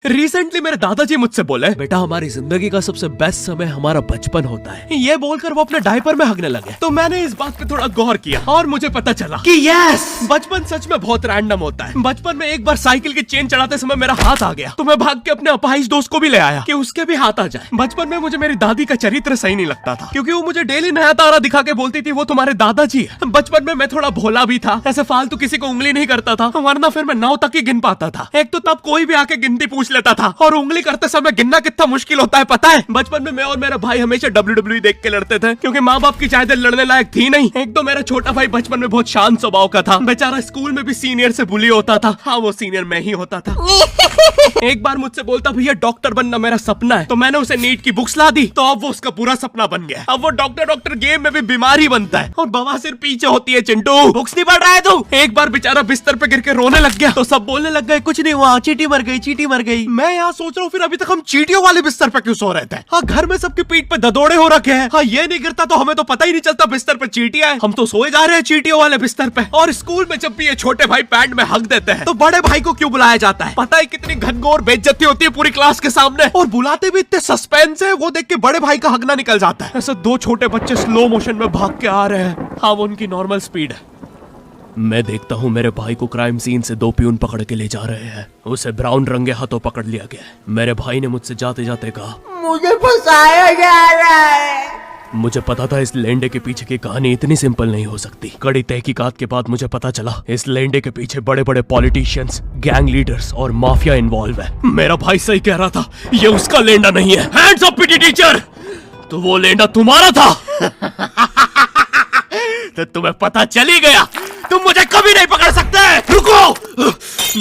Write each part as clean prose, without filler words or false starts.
Recently मेरे दादाजी मुझसे बोले, बेटा हमारी जिंदगी का सबसे बेस्ट समय हमारा बचपन होता है। ये बोलकर वो अपने डायपर में हगने लगे। तो मैंने इस बात पे थोड़ा गौर किया और मुझे पता चला कि यस, बचपन सच में बहुत रैंडम होता है। बचपन में एक बार साइकिल की चेन चढ़ाते समय मेरा हाथ आ गया, तो मैं भाग के अपने अपाहिज दोस्त को भी ले आया कि उसके भी हाथ आ जाए। बचपन में मुझे मेरी दादी का चरित्र सही नहीं लगता था, क्योंकि वो मुझे डेली नया तारा दिखा के बोलती थी वो तुम्हारे दादाजी है। बचपन में मैं थोड़ा भोला भी था, ऐसे फालतू किसी को उंगली नहीं करता था, वरना फिर मैं 9 तक ही गिन पाता था। एक तो तब कोई भी आके गिनती पूछ लेता था, और उंगली करते समय गिनना कितना मुश्किल होता है पता है। बचपन में मैं और मेरा भाई हमेशा WWE देख के लड़ते थे, क्योंकि माँ बाप की चाहते लड़ने लायक थी नहीं। एक तो मेरा छोटा भाई बचपन में बहुत शांत स्वभाव का था, बेचारा स्कूल में भी सीनियर से बुली होता था। हाँ, वो सीनियर मैं ही होता था। एक बार मुझसे बोलता, भैया डॉक्टर बनना मेरा सपना है। तो मैंने उसे नीट की बुक्स ला दी, तो अब वो उसका पूरा सपना बन गया। अब वो डॉक्टर गेम में भी बीमारी बनता है, और बवासीर पीछे होती है। चिंटू, बुक्स नहीं पढ़ रहा है तू? एक बार बेचारा बिस्तर पे गिर के रोने लग गया, तो सब बोलने लग गए कुछ नहीं हुआ, चींटी मर गई, चींटी मर गई। मैं यहाँ सोच रहा हूँ फिर अभी तक हम चींटियों वाले बिस्तर पे क्यों सो रहे थे? हाँ, घर में सबकी पीठ पे ददोड़े हो रखे हैं। हाँ, ये नहीं गिरता तो हमें तो पता ही नहीं चलता बिस्तर पे चींटियां हैं। हम तो सोए जा रहे हैं चींटियों वाले बिस्तर पे। और स्कूल में जब भी ये छोटे भाई पैंट में हक देते हैं, तो बड़े भाई को क्यों बुलाया जाता है? पता है कितनी घनघोर बेइज्जती होती है पूरी क्लास के सामने, और बुलाते भी इतने सस्पेंस है, वो देख के बड़े भाई का हगना निकल जाता है। ऐसे 2 छोटे बच्चे स्लो मोशन में भाग के आ रहे हैं। हाँ, वो उनकी नॉर्मल स्पीड है। मैं देखता हूँ मेरे भाई को क्राइम सीन से 2 पियून पकड़ के ले जा रहे हैं। उसे ब्राउन रंगे हाथों पकड़ लिया गया। मेरे भाई ने मुझसे जाते जाते कहा, मुझे फंसाया जा रहा है। मुझे पता था इस लेंडे के पीछे की कहानी इतनी सिंपल नहीं हो सकती। कड़ी तहकीकात के बाद मुझे पता चला इस लेंडे के पीछे बड़े बड़े पॉलिटिशियंस, गैंग लीडर्स और माफिया इन्वॉल्व है। मेरा भाई सही कह रहा था, ये उसका लेंडा नहीं है। हैंड्स अप पीटी टीचर, तो वो लेंडा तुम्हारा था। तो तुम्हें पता चल ही गया, तुम मुझे कभी नहीं पकड़ सकते। रुको,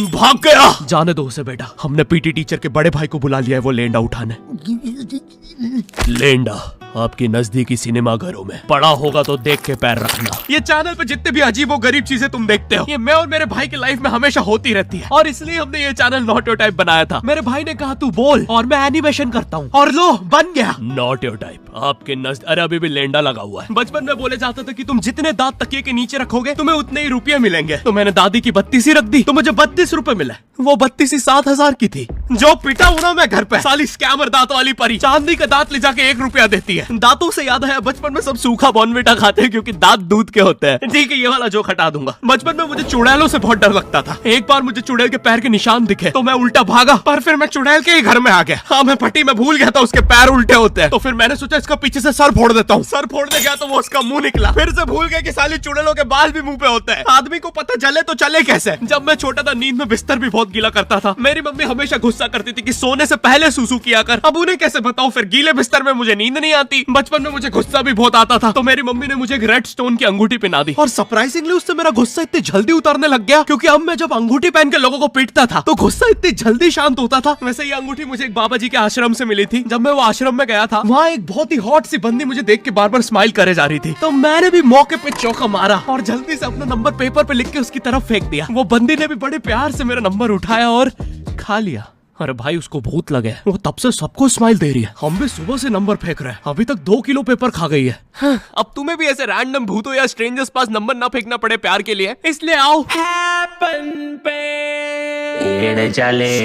भाग गया। जाने दो उसे बेटा, हमने पीटी टीचर के बड़े भाई को बुला लिया है वो लेंडा उठाने। लेंडा आपकी नजदीकी सिनेमा घरों में पड़ा होगा तो देख के पैर रखना। ये चैनल पे जितने भी अजीब और गरीब चीजें तुम देखते हो, ये मैं और मेरे भाई की लाइफ में हमेशा होती रहती है, और इसलिए हमने ये चैनल नॉट योर टाइप बनाया था। मेरे भाई ने कहा तू बोल और मैं एनिमेशन करता हूँ, और लो बन गया नॉट योर टाइप। आपके अरे अभी भी लेंडा लगा हुआ है। बचपन में बोले जाता था कि तुम जितने दांत तकिए के नीचे रखोगे तुम्हें उतने ही रुपये मिलेंगे। तो मैंने दादी की 32 रख दी, तो मुझे 32 रुपए मिले। वो 32 7,000 की थी। जो पिटा हूं ना मैं घर पे, साली स्कैमर दांत वाली परी चांदी का दांत ले जाके 1 रुपया देती है। दांतों से याद है, बचपन में सब सूखा बॉर्नविटा खाते हैं क्योंकि दांत दूध के होते हैं। ठीक है, ये वाला जोक हटा दूंगा। बचपन में मुझे चुड़ैलों से बहुत डर लगता था। एक बार मुझे चुड़ैल के पैर के निशान दिखे, तो मैं उल्टा भागा, पर फिर मैं चुड़ैल के ही घर में आ गया। हाँ, मैं पट्टी में भूल गया था उसके पैर उल्टे होते हैं। तो फिर मैंने सोचा इसका पीछे से सर फोड़ देता हूँ। सर फोड़ने गया तो वो उसका मुंह निकला। फिर से भूल गया कि साली चुड़ैलों के बाल भी मुंह पे होते हैं। आदमी को पता चले तो चले कैसे। जब मैं छोटा था, नींद में बिस्तर भी बहुत गीला करता था। मेरी मम्मी हमेशा गुस्सा करती थी कि सोने से पहले सूसू किया कर। अब उन्हें कैसे बताऊं, फिर गीले बिस्तर में मुझे नींद नहीं आती। बचपन में मुझे गुस्सा भी बहुत आता था, तो मेरी मम्मी ने मुझे एक रेड स्टोन की अंगूठी पहना दी, और सरप्राइजिंगली उससे मेरा गुस्सा इतनी जल्दी उतरने लग गया, क्योंकि अब मैं जब अंगूठी पहन के लोगों को पीटता था तो गुस्सा इतनी जल्दी शांत होता था। वैसे ये अंगूठी मुझे एक बाबा जी के आश्रम से मिली थी। जब मैं वो आश्रम में गया था, वहाँ एक बहुत ही हॉट सी बंदी मुझे देख के बार बार स्माइल करे जा रही थी, तो मैंने भी मौके पे चौका मारा और जल्दी से अपना नंबर पेपर पे लिख के उसकी तरफ फेंक दिया। वो बंदी ने भी बड़े प्यार से मेरा नंबर उठाया और खा लिया। अरे भाई, उसको भूत लगे, वो तब से सबको स्माइल दे रही है। हम भी सुबह से नंबर फेंक रहे हैं, अभी तक 2 किलो पेपर खा गई है। हाँ, अब तुम्हें भी ऐसे रैंडम भूतों या स्ट्रेंजर्स पास नंबर ना फेंकना पड़े प्यार के लिए, इसलिए आओ हैपन पे चले।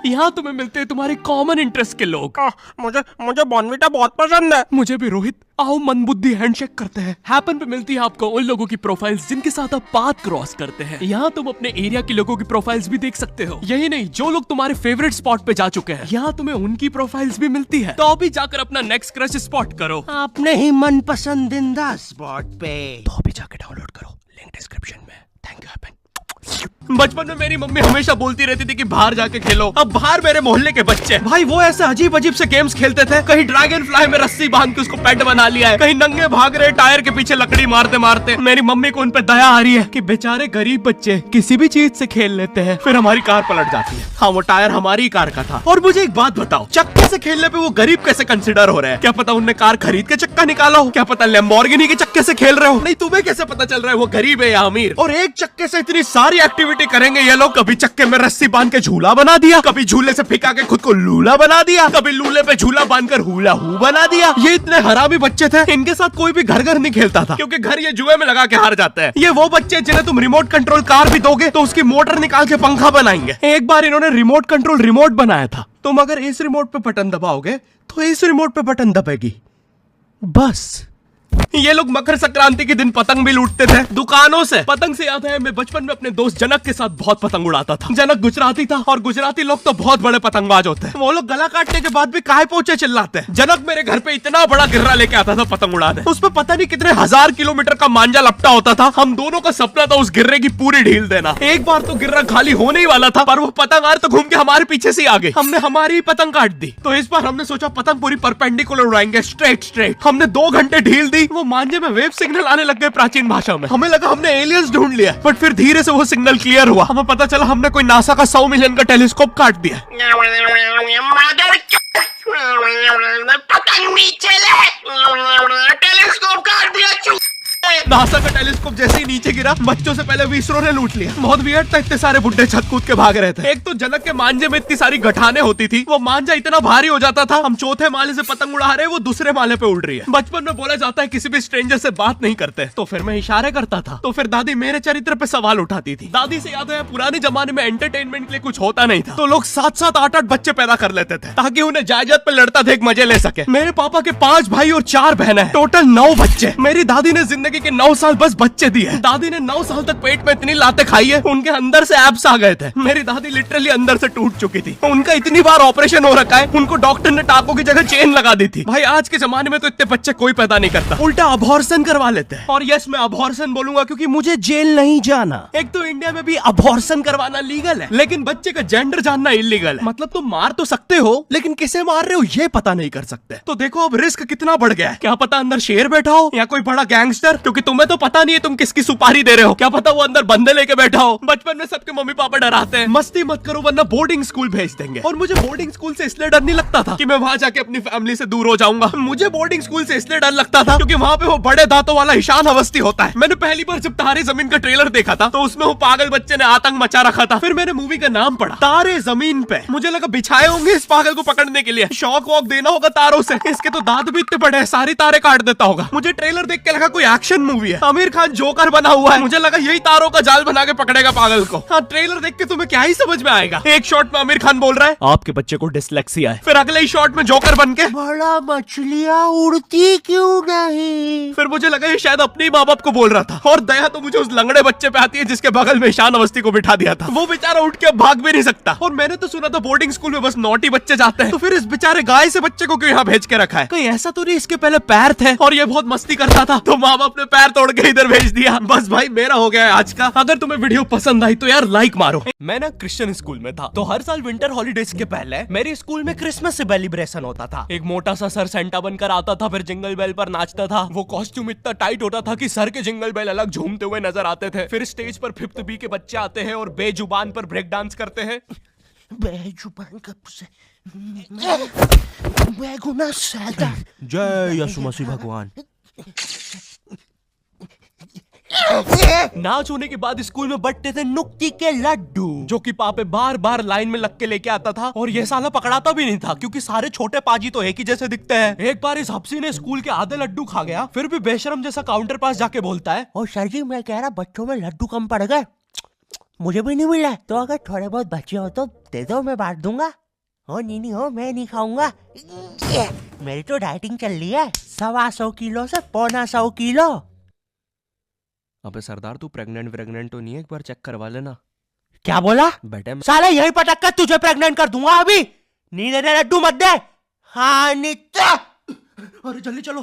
यहाँ तुम्हें मिलते हैं तुम्हारे कॉमन इंटरेस्ट के लोग। मुझे बॉर्नविटा बहुत पसंद है। मुझे भी रोहित। आओ मन बुद्धि हैंडशेक करते हैं। हैपन पे मिलती है आपको उन लोगों की प्रोफाइल्स जिनके साथ आप पाथ क्रॉस करते हैं। यहाँ तुम अपने एरिया के लोगों की प्रोफाइल्स भी देख सकते हो। यही नहीं, जो लोग तुम्हारे फेवरेट स्पॉट पे जा चुके हैं, यहाँ तुम्हें उनकी प्रोफाइल्स भी मिलती है। तो अभी जाकर अपना नेक्स्ट क्रश स्पॉट करो अपने ही मन पसंदीदा स्पॉट पे। तो अभी जाके डाउनलोड करो, लिंक डिस्क्रिप्शन में। Thank you happen. बचपन में मेरी मम्मी हमेशा बोलती रहती थी कि बाहर जाके खेलो। अब बाहर मेरे मोहल्ले के बच्चे भाई वो ऐसे अजीब अजीब से गेम्स खेलते थे। कहीं ड्रैगन फ्लाई में रस्सी बांध के उसको पेट बना लिया है, कहीं नंगे भाग रहे टायर के पीछे लकड़ी मारते मारते। मेरी मम्मी को उन पे दया आ रही है कि बेचारे गरीब बच्चे किसी भी चीज से खेल लेते हैं। फिर हमारी कार पलट जाती है। हाँ, वो टायर हमारी कार का था। और मुझे एक बात बताओ, चक्के से खेलने पे वो गरीब कैसे कंसिडर हो रहे हैं? क्या पता उनने कार खरीद के चक्का निकाला हो, क्या पता लैम्बोर्गिनी के चक्के से खेल रहे हो। नहीं, तुम्हें कैसे पता चल रहा है वो गरीब है या अमीर? और एक चक्के से इतनी सारी एक्टिविटी करेंगे ये लोग। कभी चक्के में रस्सी बांध के झूला बना दिया, कभी झूले से फिका के खुद को लूला बना दिया, कभी लूले पे झूला बांध कर हुला हू बना दिया। ये इतने हरामी बच्चे थे, इनके साथ कोई भी घर घर नहीं खेलता था, क्योंकि घर ये जुए में लगा के हार जाते हैं। ये वो बच्चे जिन्हें तुम रिमोट कंट्रोल कार भी दोगे तो उसकी मोटर निकाल के पंखा बनाएंगे। एक बार इन्होंने रिमोट कंट्रोल रिमोट बनाया था। तुम अगर इस रिमोट पे बटन दबाओगे तो इस रिमोट पे बटन दबेगी, बस। ये लोग मकर संक्रांति के दिन पतंग भी लूटते थे दुकानों से। पतंग से याद है, मैं बचपन में अपने दोस्त जनक के साथ बहुत पतंग उड़ाता था। जनक गुजराती था और गुजराती लोग तो बहुत बड़े पतंगबाज होते हैं। वो लोग गला काटने के बाद भी काहे पोचे चिल्लाते हैं। जनक मेरे घर पे इतना बड़ा गिर्रा लेके आता था पतंग उड़ाने। उसमें पता नहीं कितने 1000 किलोमीटर का मांझा लपटा होता था। हम दोनों का सपना था उस गिर्रे की पूरी ढील देना। एक बार तो गिर्रा खाली होने ही वाला था, पर वो पतंग तो घूम के हमारे पीछे से आ गई। हमने हमारी ही पतंग काट दी। तो इस बार हमने सोचा पतंग पूरी परपेंडिकुलर उड़ाएंगे, स्ट्रेट। हमने 2 घंटे ढील दी। वो मांझे में वेव सिग्नल आने लग गए प्राचीन भाषा में। हमें लगा हमने एलियंस ढूंढ लिया, बट फिर धीरे से वो सिग्नल क्लियर हुआ। हमें पता चला हमने कोई नासा का 100 मिलियन का टेलीस्कोप काट दिया। पतंग नीचे ले, टेलीस्कोप काट दिया। नासा का टेलीस्कोप जैसे ही नीचे गिरा, बच्चों से पहले विसरो ने लूट लिया। बहुत वियर्ड था, इतने सारे बुड्ढे छत कूद के भाग रहे थे। एक तो जनक के मांझे में इतनी सारी गठाने होती थी, वो मांझा इतना भारी हो जाता था। हम चौथे माले से पतंग उड़ा रहे, वो दूसरे माले पे उड़ रही है। बचपन में बोला जाता है किसी भी स्ट्रेंजर से बात नहीं करते, तो फिर मैं इशारे करता था। तो फिर दादी मेरे चरित्र पे सवाल उठाती थी। दादी से याद है, पुराने जमाने में एंटरटेनमेंट के लिए कुछ होता नहीं था, तो लोग 7-7, 8-8 बच्चे पैदा कर लेते थे ताकि उन्हें जायदाद पे लड़ता देख मजे ले सके। मेरे पापा के 5 भाई और 4 बहनें हैं, टोटल 9 बच्चे। मेरी दादी ने जिंदगी के 9 साल बस बच्चे दिए। दादी ने 9 साल तक पेट में इतनी लातें खाई है, उनके अंदर से एब्स आ गए थे। मेरी दादी लिटरली अंदर से टूट चुकी थी। उनका इतनी बार ऑपरेशन हो रखा है, उनको डॉक्टर ने टाकों की जगह चेन लगा दी थी। भाई आज के जमाने में तो इतने बच्चे कोई पैदा नहीं करता, उल्टा अबॉर्शन करवा लेते हैं। और यस, मैं अबॉर्शन बोलूंगा क्योंकि मुझे जेल नहीं जाना। एक तो इंडिया में भी अबॉर्शन करवाना लीगल है, लेकिन बच्चे का जेंडर जानना इलीगल है। मतलब तुम मार तो सकते हो, लेकिन किसे मार रहे हो ये पता नहीं कर सकते। तो देखो अब रिस्क कितना बढ़ गया है। क्या पता अंदर शेर बैठा हो या कोई बड़ा गैंगस्टर, क्योंकि तुम्हें तो पता नहीं है तुम किसकी सुपारी दे रहे हो। क्या पता वो अंदर बंदे लेके बैठा हो। बचपन में सबके मम्मी पापा डराते हैं, मस्ती मत करो वरना बोर्डिंग स्कूल भेज देंगे। और मुझे बोर्डिंग स्कूल से इसलिए डर नहीं लगता था कि मैं वहां जाके अपनी फैमिली से दूर हो जाऊंगा। मुझे बोर्डिंग स्कूल से इसलिए डर लगता था क्योंकि वहां पे वो बड़े दांतों वाला ईशान अवस्थी होता है। मैंने पहली बार जब तारे जमीन का ट्रेलर देखा था, तो उसमें वो पागल बच्चे ने आतंक मचा रखा था। फिर मैंने मूवी का नाम पढ़ा, तारे जमीन पे। मुझे लगा बिछाए होंगे इस पागल को पकड़ने के लिए, शॉक वॉक देना होगा तारों से। इसके तो दांत भी इतने बड़े हैं, सारी तारे काट देता होगा। मुझे ट्रेलर देख के लगा कोई एक्शन मूवी है, आमिर खान जोकर बना हुआ है। मुझे लगा यही तारों का जाल बना के पकड़ेगा पागल को। हाँ, ट्रेलर देख के तुम्हें क्या ही समझ में आएगा। एक शॉट में आमिर खान बोल रहा है आपके बच्चे को डिसलेक्सिया है, फिर अगले ही शॉट में जोकर बन के बड़ा मछलियाँ उड़ती क्यों नहीं। फिर मुझे लगा ये शायद अपने माँ बाप को बोल रहा था। और दया तो मुझे उस लंगड़े बच्चे पे आती है जिसके बगल में ईशान अवस्थी को बिठा दिया था। वो बेचारा उठ के भाग भी नहीं सकता। और मैंने तो सुना था बोर्डिंग स्कूल में बस नॉटी बच्चे जाते हैं, तो फिर इस बेचारे गाय से बच्चे को क्यों यहाँ भेज के रखा है। कोई ऐसा तो नहीं इसके पहले पैर थे और ये बहुत मस्ती करता था, तो माँ बाप ने पैर तोड़ के इधर भेज दिया। बस भाई मेरा हो गया है आज का। अगर तुम्हें वीडियो पसंद आई तो यार लाइक मारो। मैं ना क्रिश्चियन स्कूल में था, तो हर साल विंटर हॉलीडेज के पहले मेरे स्कूल में क्रिसमस सेलिब्रेशन होता था। एक मोटा सा सर सेंटा बनकर आता था, फिर जिंगल बेल पर नाचता था। वो कॉस्ट्यूम इतना टाइट होता था कि सर के जिंगल बेल अलग झूमते हुए नजर आते थे। फिर स्टेज पर 5th B के बच्चे आते हैं और बेजुबान पर ब्रेक डांस करते हैं। बेजुबान कब से बेगुनाह सैदा। जय यीशु मसीह भगवान। नाच होने के बाद स्कूल में बंटते थे नुक्ती के लड्डू, जो कि पापे बार बार लाइन में लग के लेके आता था। और ये साला पकड़ाता भी नहीं था क्योंकि सारे छोटे पाजी तो एक ही जैसे दिखते हैं। एक बार इस हफ्सी ने स्कूल के आधे लड्डू खा गया, फिर भी बेशरम जैसा काउंटर पास जाके बोलता है, और सर जी मैं कह रहा बच्चों में लड्डू कम पड़ गए, मुझे भी नहीं मिला, तो अगर थोड़े बहुत बचे हो तो दे दो, मैं बांट दूंगा। हो नहीं हो, मैं नहीं खाऊंगा, मेरी तो डाइटिंग चल रही है, 125 किलो से 1.25 किलो। अबे सरदार तू प्रेग्नेंट तो नहीं है, एक बार चेक करवा लेना। क्या बोला बेटे साले, यही पटक कर तुझे प्रेग्नेंट कर दूंगा अभी। नहीं देने लड्डू मत दे। हाँ नित्या, अरे जल्दी चलो।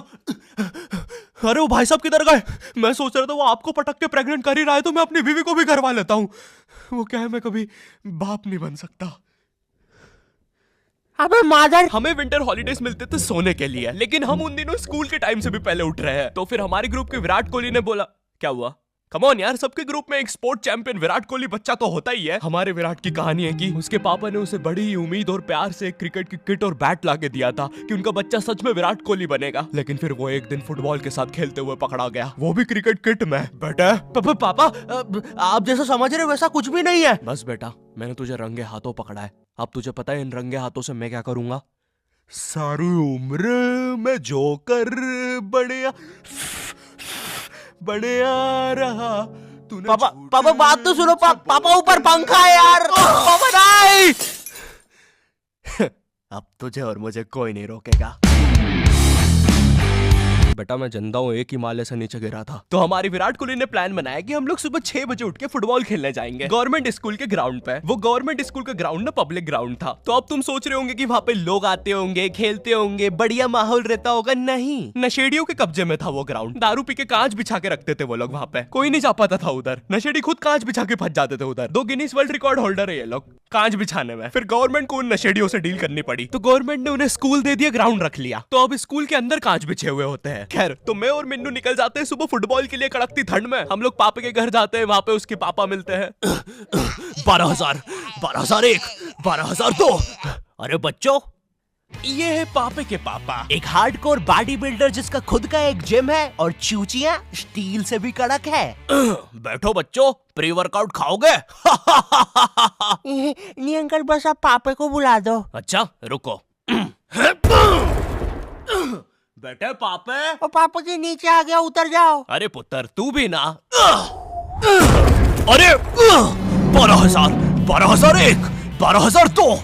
अरे वो भाई साहब किधर गए? मैं सोच रहा था वो आपको पटक के प्रेग्नेंट कर ही रहा है तो मैं अपनी बीवी को भी करवा लेता हूँ। वो क्या है, मैं कभी बाप नहीं बन सकता। अबे मादर, हमें विंटर हॉलीडेज मिलते थे सोने के लिए, लेकिन हम उन दिनों स्कूल के टाइम से भी पहले उठ रहे हैं। तो फिर हमारे ग्रुप के विराट कोहली ने बोला, क्या हुआ? कम ऑन यार, सबके ग्रुप में एक स्पोर्ट चैंपियन विराट कोहली बच्चा तो होता ही है। हमारे विराट की कहानी है कि उसके पापा ने उसे बड़ी ही उम्मीद और प्यार से एक क्रिकेट की किट और बैट ला के दिया था कि उनका बच्चा सच में विराट कोहली बनेगा। लेकिन फिर वो एक दिन फुटबॉल के साथ खेलते हुए पकड़ा गया, वो भी क्रिकेट किट में। बेटा पापा आप जैसा समझ रहे वैसा कुछ भी नहीं है। बस बेटा, मैंने तुझे रंगे हाथों पकड़ा है। अब तुझे पता है इन रंगे हाथों से मैं क्या करूंगा? सारी उम्र मैं जोकर बढ़िया रहा। पापा बात तो सुनो। पापा ऊपर पंखा है यार। पापा नहीं। अब तुझे और मुझे कोई नहीं रोकेगा। बेटा मैं जनता हूँ, एक हिमालय से नीचे गिरा था। तो हमारी विराट कोहली ने प्लान बनाया कि हम लोग सुबह 6 बजे उठ के फुटबॉल खेलने जाएंगे गवर्नमेंट स्कूल के ग्राउंड पे। वो गवर्नमेंट स्कूल का ग्राउंड ना पब्लिक ग्राउंड था। तो अब तुम सोच रहे होंगे कि वहाँ पे लोग आते होंगे, खेलते होंगे, बढ़िया माहौल रहता होगा। नहीं, नशेड़ियों के कब्जे में था वो ग्राउंड। दारू पी के कांच बिछा के रखते थे वो लोग वहाँ पे, कोई नहीं जा पाता था उधर। नशेड़ी खुद कांच बिछा के फंस जाते थे उधर। 2 गिनीज वर्ल्ड रिकॉर्ड होल्डर है ये लोग कांच बिछाने में। फिर गवर्नमेंट को उन नशेड़ियों से डील करनी पड़ी, तो गवर्नमेंट ने उन्हें स्कूल दे दिया, ग्राउंड रख लिया। तो अब स्कूल के अंदर कांच बिछे हुए होते हैं। खैर, तो मैं और मिन्नू निकल जाते हैं सुबह फुटबॉल के लिए कड़कती ठंड में। हम लोग पापा के घर जाते हैं, वहां पे उसके पापा मिलते हैं। 12,000, 12,001, 12,002। अरे बच्चों, ये है पापे के पापा, एक हार्डकोर बॉडी बिल्डर जिसका खुद का एक जिम है और चूचियां स्टील से भी कड़क है। बैठो बच्चों, प्री वर्कआउट खाओगे? नहीं अंकल, बस आप पापे को बुला दो। अच्छा रुको। बेटे पापे। और पापा के नीचे आ गया, उतर जाओ। अरे पुत्र तू भी ना। अरे 12,000, 12,001, 12,002,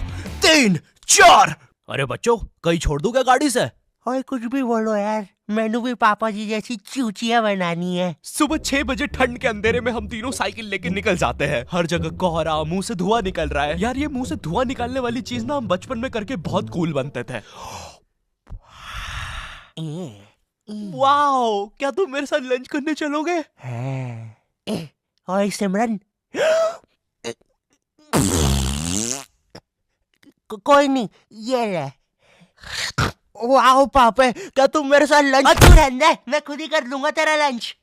3, 4। अरे बच्चों, कहीं छोड़ दूं क्या गाड़ी से? ओए कुछ भी बोलो यार, मैंने भी पापा जी जैसी चूचियां बनानी है। सुबह 6 बजे ठंड के अंधेरे में हम तीनों साइकिल लेके निकल जाते हैं। हर जगह कोहरा, मुंह से धुआं निकल रहा है। यार ये मुंह से धुआं निकालने वाली चीज ना हम बचपन में करके बहुत कूल बनते थे। वाओ, क्या तुम मेरे साथ लंच करने चलोगे? ओए सिमरन। कोई नहीं, ये ले। वाओ पापा, क्या तुम मेरे साथ लंच? तू रहने दे, मैं खुद ही कर लूंगा तेरा लंच।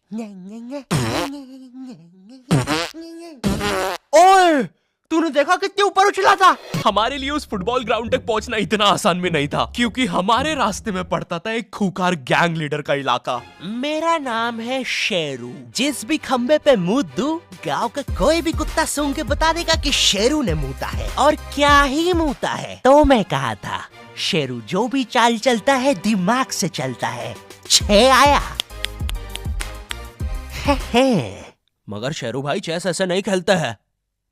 ओए, तूने देखा कितने ऊपर उछला था? हमारे लिए उस फुटबॉल ग्राउंड तक पहुंचना इतना आसान भी नहीं था, क्योंकि हमारे रास्ते में पड़ता था एक खूंखार गैंग लीडर का इलाका। मेरा नाम है शेरू। जिस भी खंबे पे मुंह दूं, गांव का कोई भी कुत्ता सूंघ के बता देगा कि शेरू ने मूता है, और क्या ही मूता है। तो मैं कहा था, शेरू जो भी चाल चलता है दिमाग से चलता है। 6 आया। मगर शेरू भाई चेस ऐसे नहीं खेलते हैं।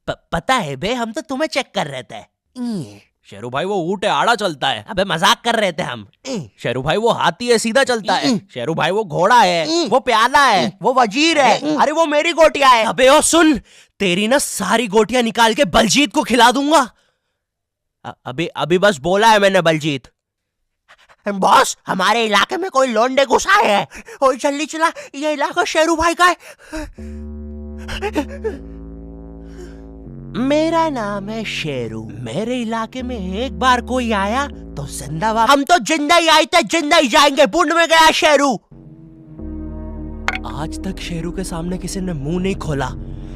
पता है बे, हम तो तुम्हें चेक कर रहे थे। शेरू भाई वो ऊंट है, आड़ा चलता है। अबे मजाक कर रहे थे हम। शेरू भाई वो हाथी है, सीधा चलता है। शेरू भाई वो घोड़ा है, वो प्यादा है, वो वजीर है। अरे वो मेरी गोटियां है। अबे ओ सुन, तेरी ना सारी गोटियां निकाल के बलजीत को खिला दूंगा। अभी बस बोला है मैंने बलजीत। बॉस, हमारे इलाके में कोई लौंडे घुसा है। ओ जल्दी चला, ये इलाका शेरू भाई का है। मेरा नाम है शेरू। मेरे इलाके में एक बार कोई आया तो जिंदाबाद। हम तो जिंदा ही आए थे, जिंदा ही जाएंगे। पुण्य में गया शेरू। आज तक शेरू के सामने किसी ने मुंह नहीं खोला।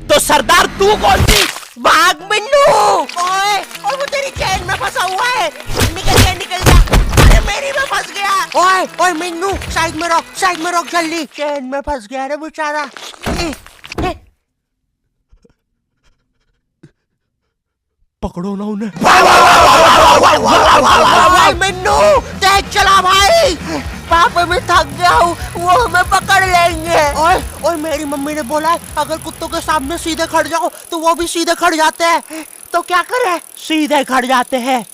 तो सरदार तू कौन थी? भाग मिन्नू। ओए, वो तेरी चैन में फंसा हुआ है। निकल जा। अरे मेरी में फंस गया। ओए मिन्नू, साइड में रोक जल्दी। चैन में फंस गया रे बेचारा। पकड़ो ना उन्हें। मिन्नू तेज चला भाई, पापा मैं थक गया हूँ, वो हमें पकड़ लेंगे। ओए मेरी मम्मी ने बोला है अगर कुत्तों के सामने सीधे खड़ जाओ तो वो भी सीधे खड़ जाते हैं। तो क्या करें? सीधे खड़ जाते हैं।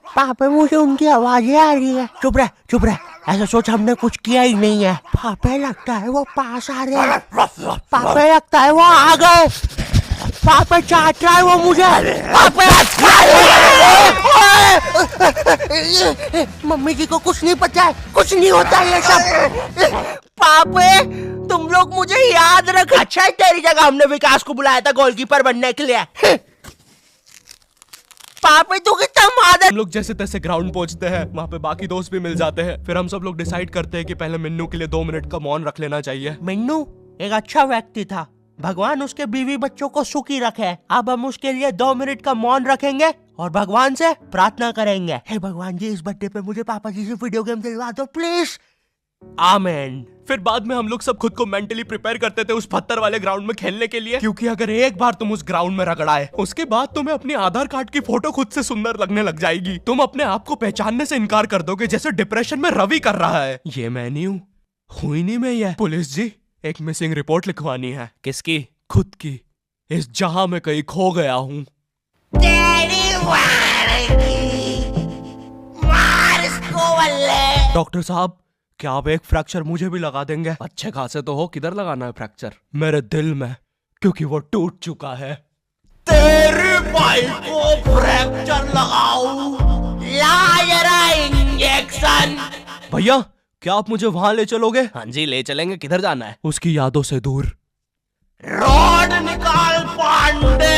पापा मुझे उनकी आवाजें आ रही है। चुप रह, ऐसा सोच हमने कुछ किया ही नहीं है। पापा लगता है वो पास आ रहे हैं। पापा लगता है वो आ गए। पापा चाट रहा है वो मुझे। मम्मी जी को कुछ नहीं पता है, कुछ नहीं होता ये सब। पापे तुम लोग मुझे याद रख। अच्छा है तेरी जगह हमने विकास को बुलाया था गोलकीपर बनने के लिए। पापा तू कितना मादर। हम लोग जैसे तैसे ग्राउंड पहुंचते हैं, वहाँ पे बाकी दोस्त भी मिल जाते हैं। फिर हम सब लोग डिसाइड करते हैं कि पहले मिन्नू के लिए 2 मिनट का मौन रख लेना चाहिए। मिन्नू एक अच्छा व्यक्ति था, भगवान उसके बीवी बच्चों को सुखी रखे। अब हम उसके लिए 2 मिनट का मौन रखेंगे और भगवान से प्रार्थना करेंगे, हे भगवान जी इस बर्थडे पे मुझे पापा जी से वीडियो गेम दिलवा दो प्लीज, आमेन। फिर बाद में हम लोग सब खुद को मेंटली प्रिपेयर करते थे उस पत्थर वाले ग्राउंड में खेलने के लिए, क्योंकि अगर एक बार तुम उस ग्राउंड में रगड़ाए, उसके बाद तुम्हें अपनी आधार कार्ड की फोटो खुद से सुंदर लगने लग जाएगी। तुम अपने आप को पहचानने से इनकार कर दोगे, जैसे डिप्रेशन में रवि कर रहा है। ये मैं नहीं हूँ, हुई नहीं मैं ये। पुलिस जी एक मिसिंग रिपोर्ट लिखवानी है। किसकी? खुद की। इस जहां में कहीं खो गया हूँ। डॉक्टर साहब क्या आप एक फ्रैक्चर मुझे भी लगा देंगे? अच्छे खासे तो हो, किधर लगाना है फ्रैक्चर? मेरे दिल में, क्योंकि वो टूट चुका है। तेरे भाई को फ्रैक्चर लगाऊं? ला जरा इंजेक्शन। भैया क्या आप मुझे वहां ले चलोगे? हाँ जी ले चलेंगे। किधर जाना है? उसकी यादों से दूर। रोड निकाल पांडे,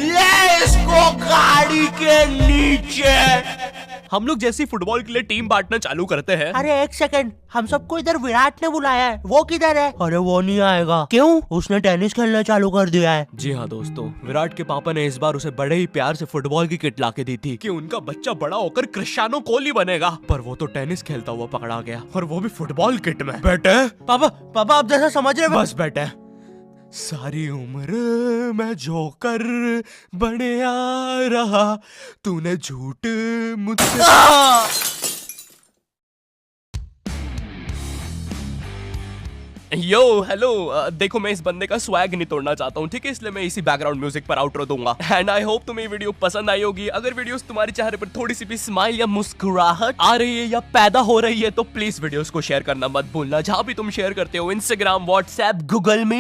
ले इसको गाड़ी के नीचे। हम लोग जैसी फुटबॉल के लिए टीम बांटना चालू करते हैं। अरे एक सेकंड, हम सबको इधर विराट ने बुलाया है, वो किधर है? अरे वो नहीं आएगा। क्यों? उसने टेनिस खेलना चालू कर दिया है। जी हाँ दोस्तों, विराट के पापा ने इस बार उसे बड़े ही प्यार से फुटबॉल की किट लाके दी थी कि उनका बच्चा बड़ा होकर क्रिस्टियानो कोहली बनेगा, पर वो तो टेनिस खेलता हुआ पकड़ा गया, और वो भी फुटबॉल किट में। बेटे पापा आप जैसा समझ रहे। बस बेटे, सारी उम्र मैं जोकर बने आ रहा, तूने झूठ मुझसे। यो हेलो, देखो मैं इस बंदे का स्वैग नहीं तोड़ना चाहता हूँ, ठीक है, इसलिए मैं इसी बैकग्राउंड म्यूजिक पर आउटरो दूंगा। एंड आई होप तुम्हें वीडियो पसंद आई होगी। अगर वीडियोस तुम्हारे चेहरे पर थोड़ी सी भी स्माइल या मुस्कुराहट आ रही है या पैदा हो रही है तो प्लीज वीडियोस को शेयर करना मत भूलना, जहां भी तुम शेयर करते हो, इंस्टाग्राम, व्हाट्सएप, गूगल में।